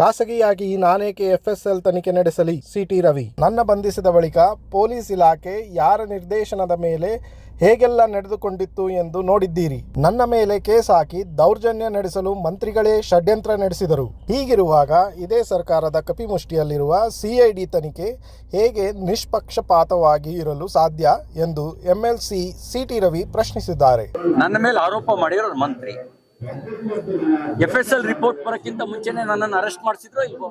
ಖಾಸಗಿಯಾಗಿ ನಾನೇಕೆ FSL ತನಿಖೆ ನಡೆಸಲಿ? ಸಿಟಿ ರವಿ. ನನ್ನ ಬಂಧಿಸಿದ ಬಳಿಕ ಪೊಲೀಸ್ ಇಲಾಖೆ ಯಾರ ನಿರ್ದೇಶನದ ಮೇಲೆ ಹೇಗೆಲ್ಲ ನಡೆದುಕೊಂಡಿತ್ತು ಎಂದು ನೋಡಿದ್ದೀರಿ. ನನ್ನ ಮೇಲೆ ಕೇಸ್ ಹಾಕಿ ದೌರ್ಜನ್ಯ ನಡೆಸಲು ಮಂತ್ರಿಗಳೇ ಷಡ್ಯಂತ್ರ ನಡೆಸಿದರು. ಹೀಗಿರುವಾಗ ಇದೇ ಸರ್ಕಾರದ ಕಪಿಮುಷ್ಟಿಯಲ್ಲಿರುವ CID ತನಿಖೆ ಹೇಗೆ ನಿಷ್ಪಕ್ಷಪಾತವಾಗಿ ಇರಲು ಸಾಧ್ಯ ಎಂದು MLC CT ರವಿ ಪ್ರಶ್ನಿಸಿದ್ದಾರೆ. ನನ್ನ ಮೇಲೆ ಆರೋಪ ಮಾಡಿರೋರು ಮಂತ್ರಿ. FSL ರಿಪೋರ್ಟ್ ಬರೋಕ್ಕಿಂತ ಮುಂಚೆನೆ ನನ್ನನ್ನು ಅರೆಸ್ಟ್ ಮಾಡಿಸಿದ್ರು ಇಲ್ವೋ?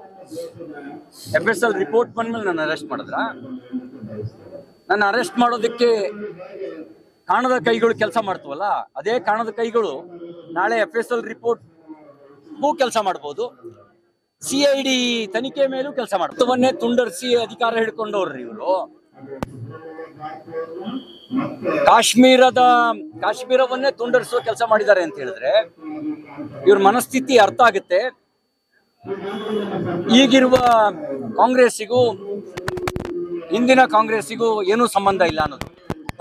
FSL ರಿಪೋರ್ಟ್ ಬಂದ್ಮೇಲೆ ನನ್ನ ಅರೆಸ್ಟ್ ಮಾಡಿದ್ರ? ನನ್ನ ಅರೆಸ್ಟ್ ಮಾಡೋದಕ್ಕೆ ಕಾಣದ ಕೈಗಳು ಕೆಲಸ ಮಾಡ್ತವಲ್ಲ, ಅದೇ ಕಾಣದ ಕೈಗಳು ನಾಳೆ FSL ರಿಪೋರ್ಟ್ಗೂ ಕೆಲಸ ಮಾಡ್ಬೋದು, CID ತನಿಖೆ ಮೇಲೂ ಕೆಲಸ ಮಾಡ್ತವನ್ನೇ ತುಂಡರಿಸಿ ಅಧಿಕಾರ ಹಿಡ್ಕೊಂಡವ್ರಿ ಇವರು. ಕಾಶ್ಮೀರವನ್ನೇ ತುಂಡರಿಸುವ ಕೆಲಸ ಮಾಡಿದ್ದಾರೆ ಅಂತ ಹೇಳಿದ್ರೆ ಇವ್ರ ಮನಸ್ಥಿತಿ ಅರ್ಥ ಆಗುತ್ತೆ. ಈಗಿರುವ ಕಾಂಗ್ರೆಸ್ಸಿಗೂ ಹಿಂದಿನ ಕಾಂಗ್ರೆಸ್ಸಿಗೂ ಏನೂ ಸಂಬಂಧ ಇಲ್ಲ ಅನ್ನೋದು.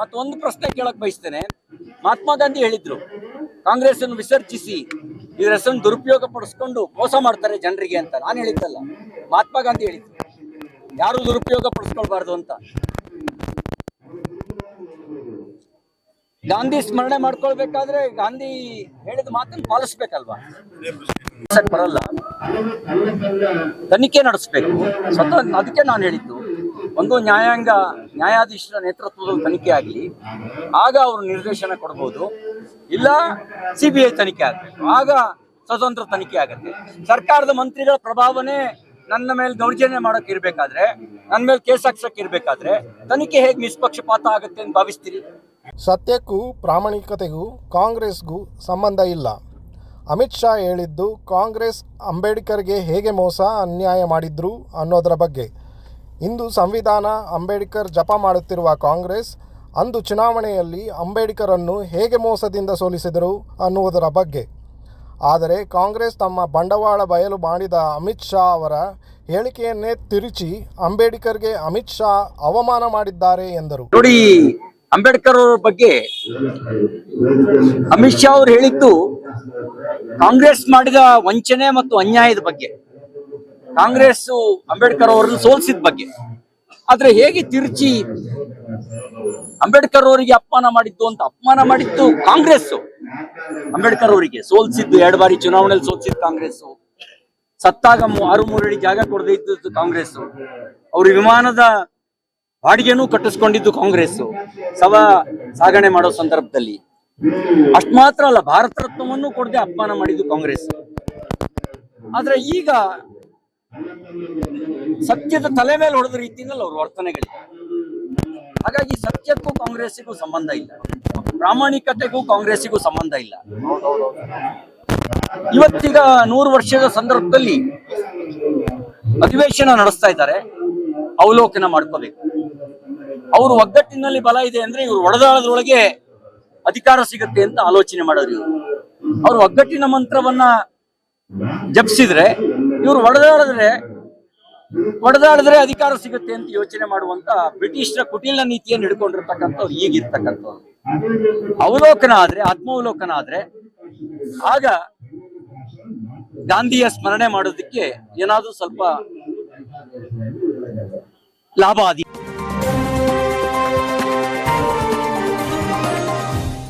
ಮತ್ತೊಂದು ಪ್ರಶ್ನೆ ಕೇಳಕ್ ಬಯಸ್ತೇನೆ. ಮಹಾತ್ಮ ಗಾಂಧಿ ಹೇಳಿದ್ರು, ಕಾಂಗ್ರೆಸ್ ಅನ್ನು ವಿಸರ್ಜಿಸಿ ಇದ್ರ ಹೆಸರನ್ನು ದುರುಪಯೋಗ ಪಡಿಸ್ಕೊಂಡು ಮೋಸ ಮಾಡ್ತಾರೆ ಜನರಿಗೆ ಅಂತ. ನಾನು ಹೇಳಿದ್ದಲ್ಲ, ಮಹಾತ್ಮ ಗಾಂಧಿ ಹೇಳಿದ್ರು ಯಾರು ದುರುಪಯೋಗ ಪಡಿಸ್ಕೊಳ್ಬಾರ್ದು ಅಂತ. ಗಾಂಧಿ ಸ್ಮರಣೆ ಮಾಡ್ಕೊಳ್ಬೇಕಾದ್ರೆ ಗಾಂಧಿ ಹೇಳಿದ ಮಾತನ್ನು ಪಾಲಿಸ್ಬೇಕಲ್ವಾ? ಬರಲ್ಲ, ತನಿಖೆ ನಡೆಸಬೇಕು ಸ್ವತಃ. ಅದಕ್ಕೆ ನಾನು ಹೇಳಿದ್ದು, ಒಂದು ನ್ಯಾಯಾಧೀಶರ ನೇತೃತ್ವದಲ್ಲಿ ತನಿಖೆ ಆಗಲಿ, ಆಗ ಅವರು ನಿರ್ದೇಶನ ಕೊಡ್ಬೋದು. ಇಲ್ಲ CBI ತನಿಖೆ ಆಗಬೇಕು, ಆಗ ಸ್ವತಂತ್ರ ತನಿಖೆ ಆಗುತ್ತೆ. ಸರ್ಕಾರದ ಮಂತ್ರಿಗಳ ಪ್ರಭಾವನೆ ನನ್ನ ಮೇಲೆ ದೌರ್ಜನ್ಯ ಮಾಡೋಕೆ ಇರ್ಬೇಕಾದ್ರೆ, ನನ್ನ ಮೇಲೆ ಕೇಸ್ ಹಾಕ್ಸಕ್ಕೆ ಇರ್ಬೇಕಾದ್ರೆ ತನಿಖೆ ಹೇಗೆ ನಿಷ್ಪಕ್ಷಪಾತ ಆಗುತ್ತೆ ಅಂತ ಭಾವಿಸ್ತೀರಿ? ಸತ್ಯಕ್ಕೂ ಪ್ರಾಮಾಣಿಕತೆಗೂ ಕಾಂಗ್ರೆಸ್ಗೂ ಸಂಬಂಧ ಇಲ್ಲ. ಅಮಿತ್ ಶಾ ಹೇಳಿದ್ದು ಕಾಂಗ್ರೆಸ್ ಅಂಬೇಡ್ಕರ್ಗೆ ಹೇಗೆ ಮೋಸ ಅನ್ಯಾಯ ಮಾಡಿದ್ರು ಅನ್ನೋದರ ಬಗ್ಗೆ. ಇಂದು ಸಂವಿಧಾನ ಅಂಬೇಡ್ಕರ್ ಜಪ ಮಾಡುತ್ತಿರುವ ಕಾಂಗ್ರೆಸ್ ಅಂದು ಚುನಾವಣೆಯಲ್ಲಿ ಅಂಬೇಡ್ಕರನ್ನು ಹೇಗೆ ಮೋಸದಿಂದ ಸೋಲಿಸಿದರು ಅನ್ನುವುದರ ಬಗ್ಗೆ. ಆದರೆ ಕಾಂಗ್ರೆಸ್ ತಮ್ಮ ಬಂಡವಾಳ ಬಯಲು ಮಾಡಿದ ಅಮಿತ್ ಶಾ ಅವರ ಹೇಳಿಕೆಯನ್ನೇ ತಿರುಚಿ ಅಂಬೇಡ್ಕರ್ಗೆ ಅಮಿತ್ ಶಾ ಅವಮಾನ ಮಾಡಿದ್ದಾರೆ ಎಂದರು. ನೋಡಿ, ಅಂಬೇಡ್ಕರ್ ಅವರ ಬಗ್ಗೆ ಅಮಿತ್ ಶಾ ಅವರು ಹೇಳಿದ್ದು ಕಾಂಗ್ರೆಸ್ ಮಾಡಿದ ವಂಚನೆ ಮತ್ತು ಅನ್ಯಾಯದ ಬಗ್ಗೆ, ಕಾಂಗ್ರೆಸ್ ಅಂಬೇಡ್ಕರ್ ಅವರನ್ನು ಸೋಲಿಸಿದ ಬಗ್ಗೆ. ಆದ್ರೆ ಹೇಗೆ ತಿರುಚಿ ಅಂಬೇಡ್ಕರ್ ಅವರಿಗೆ ಅಪಮಾನ ಮಾಡಿದ್ದು ಕಾಂಗ್ರೆಸ್. ಅಂಬೇಡ್ಕರ್ ಅವರಿಗೆ ಸೋಲಿಸಿದ್ದು 2 ಬಾರಿ ಚುನಾವಣೆಯಲ್ಲಿ ಸೋಲಿಸಿದ್ದು ಕಾಂಗ್ರೆಸ್. ಸತ್ತಾಗ 6 ಅಡಿ ಜಾಗ ಕೊಡದೇ ಇದ್ದದ್ದು ಕಾಂಗ್ರೆಸ್. ಅವರು ವಿಮಾನದ ಬಾಡಿಗೆನೂ ಕಟ್ಟಿಸ್ಕೊಂಡಿದ್ದು ಕಾಂಗ್ರೆಸ್ ಸಾಗಣೆ ಮಾಡೋ ಸಂದರ್ಭದಲ್ಲಿ. ಅಷ್ಟು ಮಾತ್ರ ಅಲ್ಲ, ಭಾರತ ರತ್ನವನ್ನು ಕೊಡದೆ ಅಪಮಾನ ಮಾಡಿದ್ದು ಕಾಂಗ್ರೆಸ್. ಆದ್ರೆ ಈಗ ಸತ್ಯದ ತಲೆ ಮೇಲೆ ಹೊಡೆದ ರೀತಿಯಲ್ಲಿ ಅವ್ರ ವರ್ತನೆಗಳಿವೆ. ಹಾಗಾಗಿ ಸತ್ಯಕ್ಕೂ ಕಾಂಗ್ರೆಸ್ಸಿಗೂ ಸಂಬಂಧ ಇಲ್ಲ, ಪ್ರಾಮಾಣಿಕತೆಗೂ ಕಾಂಗ್ರೆಸ್ಸಿಗೂ ಸಂಬಂಧ ಇಲ್ಲ. ಇವತ್ತೀಗ 100 ವರ್ಷದ ಸಂದರ್ಭದಲ್ಲಿ ಅಧಿವೇಶನ ನಡೆಸ್ತಾ ಇದ್ದಾರೆ, ಅವಲೋಕನ ಮಾಡ್ಕೋಬೇಕು. ಅವರು ಒಗ್ಗಟ್ಟಿನಲ್ಲಿ ಬಲ ಇದೆ ಅಂದ್ರೆ ಇವರು ಒಡೆದಾಳದ್ರೊಳಗೆ ಅಧಿಕಾರ ಸಿಗುತ್ತೆ ಅಂತ ಆಲೋಚನೆ ಮಾಡೋರು ಇವರು. ಅವ್ರು ಒಗ್ಗಟ್ಟಿನ ಮಂತ್ರವನ್ನ ಜಪಿಸಿದ್ರೆ, ಇವರು ಒಡೆದಾಡಿದ್ರೆ ಅಧಿಕಾರ ಸಿಗುತ್ತೆ ಅಂತ ಯೋಚನೆ ಮಾಡುವಂತ ಬ್ರಿಟಿಷರ ಕುಟಿಲ ನೀತಿಯನ್ನು ಹಿಡ್ಕೊಂಡಿರ್ತಕ್ಕಂಥವ್ರು ಈಗಿರ್ತಕ್ಕಂಥವ್ರು. ಅವಲೋಕನ ಆದ್ರೆ, ಆತ್ಮಾವಲೋಕನ ಆದ್ರೆ ಆಗ ಗಾಂಧಿಯ ಸ್ಮರಣೆ ಮಾಡೋದಕ್ಕೆ ಏನಾದ್ರೂ ಸ್ವಲ್ಪ ಲಾಭ ಆದಿ.